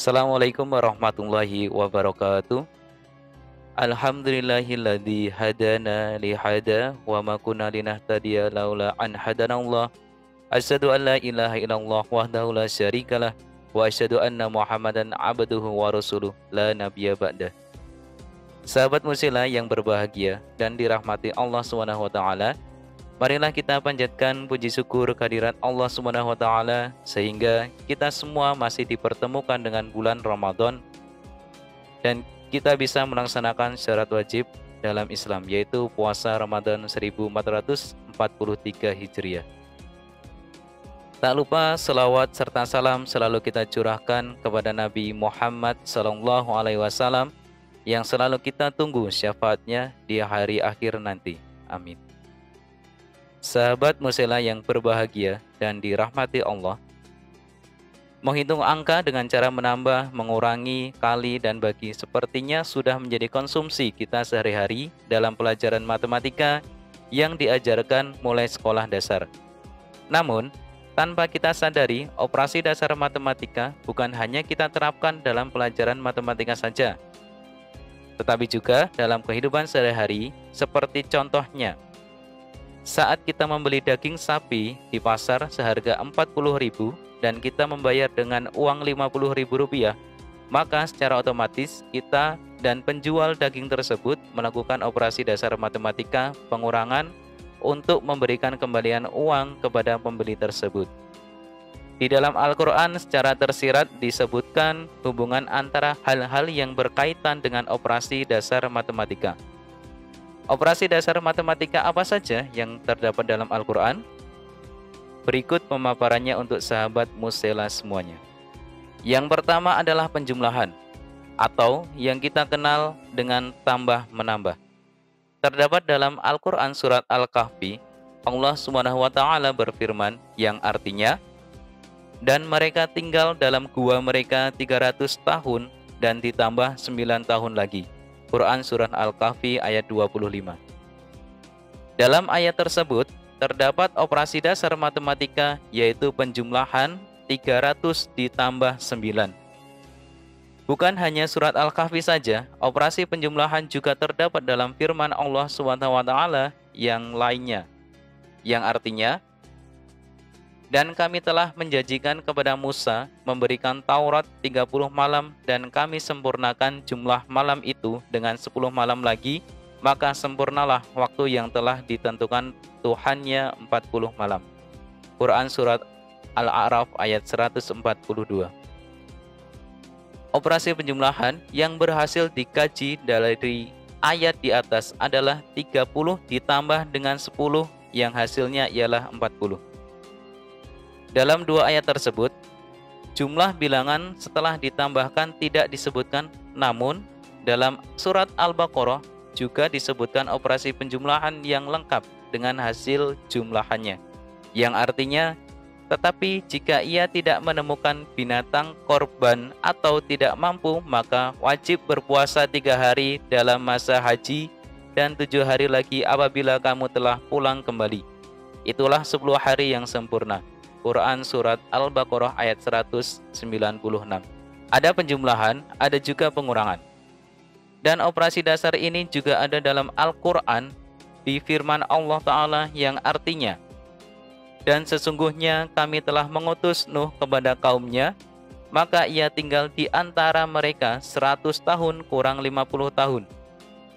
Assalamualaikum warahmatullahi wabarakatuh. Alhamdulillahilladzi hadana li hada wa ma kunna linahtadiya laula an hadanallah. Asyhadu an la ilaha illallah wahdahu la syarikalah wa asyhadu anna Muhammadan abduhu wa rasuluh la nabiyya ba'dah. Sahabat musila yang berbahagia dan dirahmati Allah Subhanahu wa taala, marilah kita panjatkan puji syukur kehadirat Allah Subhanahu wa taala sehingga kita semua masih dipertemukan dengan bulan Ramadan dan kita bisa melaksanakan syarat wajib dalam Islam, yaitu puasa Ramadan 1443 Hijriah. Tak lupa selawat serta salam selalu kita curahkan kepada Nabi Muhammad SAW yang selalu kita tunggu syafaatnya di hari akhir nanti. Amin. Sahabat musela yang berbahagia dan dirahmati Allah, menghitung angka dengan cara menambah, mengurangi, kali, dan bagi sepertinya sudah menjadi konsumsi kita sehari-hari dalam pelajaran matematika yang diajarkan mulai sekolah dasar. Namun, tanpa kita sadari, operasi dasar matematika bukan hanya kita terapkan dalam pelajaran matematika saja, tetapi juga dalam kehidupan sehari-hari, seperti contohnya saat kita membeli daging sapi di pasar seharga 40.000 dan kita membayar dengan uang Rp50.000, maka secara otomatis kita dan penjual daging tersebut melakukan operasi dasar matematika pengurangan untuk memberikan kembalian uang kepada pembeli tersebut. Di dalam Al-Quran secara tersirat disebutkan hubungan antara hal-hal yang berkaitan dengan operasi dasar matematika. Operasi dasar matematika apa saja yang terdapat dalam Al-Quran? Berikut pemaparannya untuk sahabat musela semuanya. Yang pertama adalah penjumlahan, atau yang kita kenal dengan tambah menambah. Terdapat dalam Al-Quran surat Al-Kahfi, Allah SWT berfirman yang artinya, dan mereka tinggal dalam gua mereka 300 tahun dan ditambah 9 tahun lagi. Quran Surah Al-Kahfi ayat 25. Dalam ayat tersebut, terdapat operasi dasar matematika yaitu penjumlahan 300 ditambah 9. Bukan hanya surat Al-Kahfi saja, operasi penjumlahan juga terdapat dalam firman Allah SWT yang lainnya, yang artinya, dan kami telah menjanjikan kepada Musa memberikan Taurat 30 malam dan kami sempurnakan jumlah malam itu dengan 10 malam lagi, maka sempurnalah waktu yang telah ditentukan Tuhannya 40 malam. Quran Surat Al-A'raf ayat 142. Operasi penjumlahan yang berhasil dikaji dari ayat di atas adalah 30 ditambah dengan 10 yang hasilnya ialah 40. Dalam dua ayat tersebut, jumlah bilangan setelah ditambahkan tidak disebutkan, namun dalam surat Al-Baqarah juga disebutkan operasi penjumlahan yang lengkap dengan hasil jumlahannya, yang artinya, tetapi jika ia tidak menemukan binatang korban atau tidak mampu, maka wajib berpuasa 3 hari dalam masa haji dan 7 hari lagi apabila kamu telah pulang kembali. Itulah 10 hari yang sempurna. Quran Surat Al-Baqarah ayat 196. Ada penjumlahan, ada juga pengurangan. Dan operasi dasar ini juga ada dalam Al-Quran di firman Allah Ta'ala yang artinya, dan sesungguhnya kami telah mengutus Nuh kepada kaumnya, maka ia tinggal di antara mereka 100 tahun kurang 50 tahun.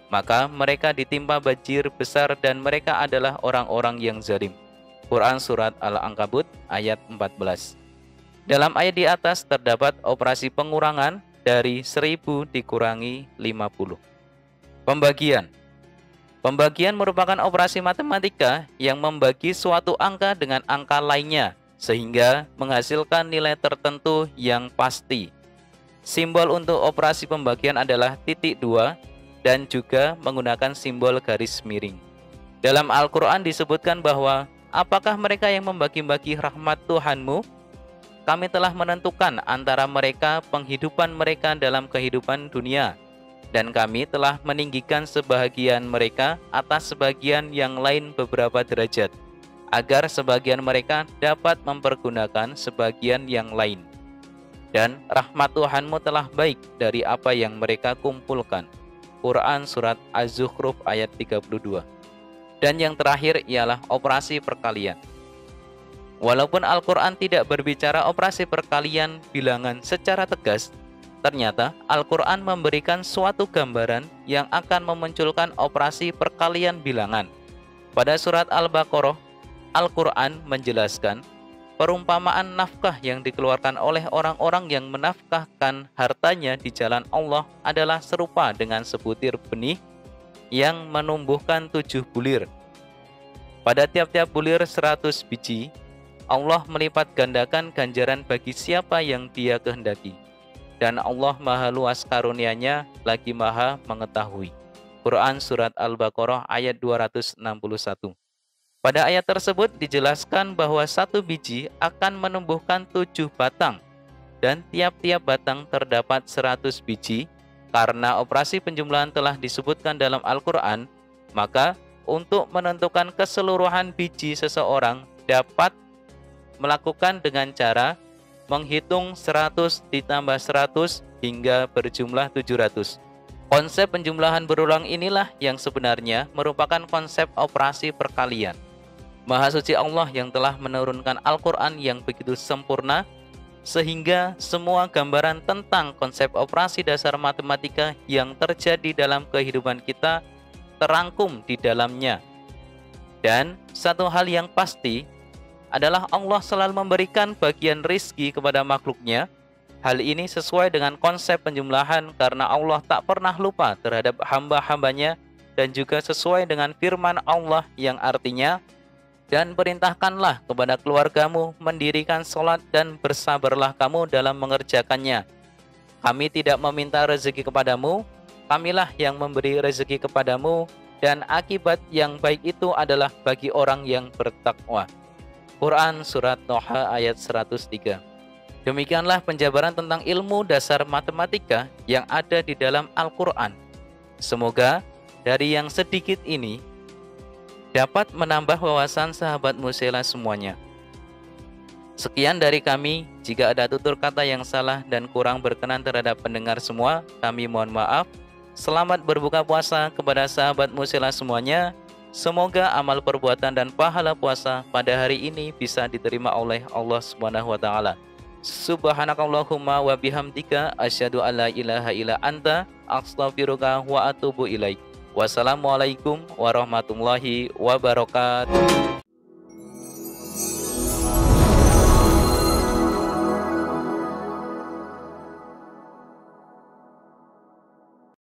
Maka mereka ditimpa banjir besar dan mereka adalah orang-orang yang zalim. Quran Surat Al-Ankabut ayat 14. Dalam ayat di atas terdapat operasi pengurangan dari 1000 dikurangi 50. Pembagian. Pembagian merupakan operasi matematika yang membagi suatu angka dengan angka lainnya sehingga menghasilkan nilai tertentu yang pasti. Simbol untuk operasi pembagian adalah titik 2 dan juga menggunakan simbol garis miring. Dalam Al-Quran disebutkan bahwa apakah mereka yang membagi-bagi rahmat Tuhanmu? Kami telah menentukan antara mereka penghidupan mereka dalam kehidupan dunia, dan kami telah meninggikan sebahagian mereka atas sebagian yang lain beberapa derajat, agar sebagian mereka dapat mempergunakan sebagian yang lain. dan rahmat Tuhanmu telah baik dari apa yang mereka kumpulkan. Quran Surat Az-Zukhruf ayat 32. Dan yang terakhir ialah operasi perkalian. Walaupun Al-Quran tidak berbicara operasi perkalian bilangan secara tegas, ternyata Al-Quran memberikan suatu gambaran yang akan memunculkan operasi perkalian bilangan. Pada surat Al-Baqarah, Al-Quran menjelaskan perumpamaan nafkah yang dikeluarkan oleh orang-orang yang menafkahkan hartanya di jalan Allah adalah serupa dengan sebutir benih yang menumbuhkan 7 bulir. Pada tiap-tiap bulir 100 biji, Allah melipat gandakan ganjaran bagi siapa yang Dia kehendaki. Dan Allah Maha Luas karunia-Nya lagi Maha mengetahui. Quran Surat Al-Baqarah ayat 261. Pada ayat tersebut dijelaskan bahwa satu biji akan menumbuhkan 7 batang. Dan tiap-tiap batang terdapat 100 biji. Karena operasi penjumlahan telah disebutkan dalam Al-Quran, maka untuk menentukan keseluruhan biji seseorang dapat melakukan dengan cara menghitung 100 ditambah 100 hingga berjumlah 700. Konsep penjumlahan berulang inilah yang sebenarnya merupakan konsep operasi perkalian. Maha suci Allah yang telah menurunkan Al-Quran yang begitu sempurna, sehingga semua gambaran tentang konsep operasi dasar matematika yang terjadi dalam kehidupan kita terangkum di dalamnya. Dan satu hal yang pasti adalah Allah selalu memberikan bagian rizki kepada makhluknya. Hal ini sesuai dengan konsep penjumlahan karena Allah tak pernah lupa terhadap hamba-hambanya, dan juga sesuai dengan firman Allah yang artinya, dan perintahkanlah kepada keluargamu mendirikan sholat dan bersabarlah kamu dalam mengerjakannya. Kami tidak meminta rezeki kepadamu, kamilah yang memberi rezeki kepadamu, dan akibat yang baik itu adalah bagi orang yang bertakwa. Quran Surat Toha ayat 103. Demikianlah penjabaran tentang ilmu dasar matematika yang ada di dalam Al-Quran. Semoga dari yang sedikit ini dapat menambah wawasan sahabat Musela semuanya. Sekian dari kami. Jika ada tutur kata yang salah dan kurang berkenan terhadap pendengar semua, kami mohon maaf. Selamat berbuka puasa kepada sahabat Musela semuanya. Semoga amal perbuatan dan pahala puasa pada hari ini bisa diterima oleh Allah Subhanahu wa taala. Subhanakallahumma wa bihamdika asyhadu alla ilaha illa anta astaghfiruka wa atubu ilaik. Wassalamualaikum warahmatullahi wabarakatuh.